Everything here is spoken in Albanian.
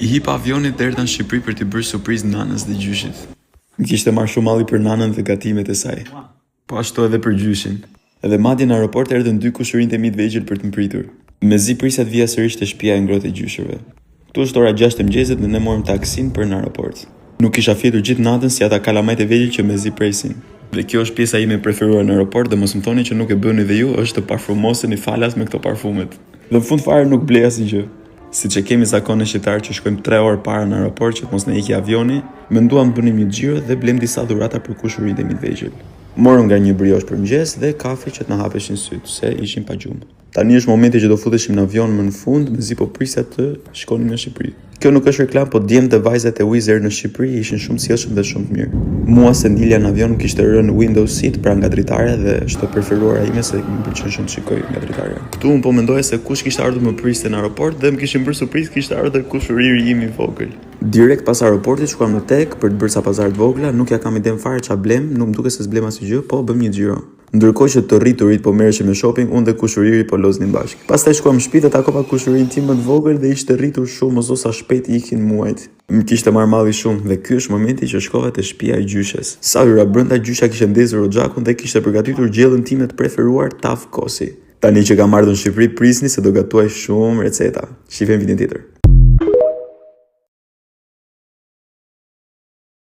I hipa avionit derdha në Shqipëri për t'i bërë surprizë nanës dhe gjyshit. Më kishte marrë shumë malli për nanën dhe gatimet e saj. Po ashtu edhe për gjyshin. Edhe madje në aeroport erdhën 2 kushërinjtë e mi të vegjël për të më pritur. Mezi prisja të vija sërish te shtëpia e ngrohtë e gjyshërve. Ktu është ora 6 e mëngjesit dhe ne morëm taksin për në aeroport. Nuk kisha fjetur gjithë natën si ata kalamajt e vegjël që mezi presin. Dhe kjo është pjesa ime e preferuar në aeroport dhe mos më thoni që nuk e bëni dhe ju, është të parfumoseni falas me këto parfumet. Dhe në fund fare nuk blej asgjë. Siç e kemi zakon në shqiptar që shkojmë 3 orë para në aeroport që të mos na ikë avioni, menduam të bënim një xhiro dhe blem disa dhurata për kushërinjtë e mi të vegjël. Morëm nga një briosh për mëngjes dhe kafe që të na hapeshin syt, se ishin pa gjumë. Tani është momenti që do futeshim në avion më në fund, mezi po prisja të shkonim në Shqipëri. Kjo nuk është reklam, po djemtë dhe vajzat e Wizz Air në Shqipëri ishin shumë sjellshëm dhe shumë të mirë. Mua se ndilja në avion kishte rënë window seat pra nga dritarja dhe është e preferuara ime se më pëlqen shumë të shikoj nga dritarja. Ktu unë po mendoja se kush kishte ardhur më priste në aeroport dhe më kishin bërë surprizë kishte ardhur kushëriri im I vogël. Direkt pas aeroportit shkuam në tek për të bërë sa pazar të vogla, nuk ja kam idem fare ç'a blem, nuk më duket se s'blem asgjë, po bëm një xhiro. Ndërkohë që të rriturit po merreshin me shopping, unë dhe kushëriri po loznin bashkë. Pastaj shkuam në shtëpi dhe takova kushërinë tim më të vogël dhe ishte rritur shumë ose sa shpejt ikin muajt. Më kishte marrë malli shumë dhe ky është momenti që shkova te shtëpia e gjyshes. Sa hyra brenda gjysha kishte ndezur oxhakun dhe kishte përgatitur gjellën time të preferuar taf kosi. Tani që kam ardhur në Shqipëri prisni se do gatuaj shumë receta. Shifem videon tjetër.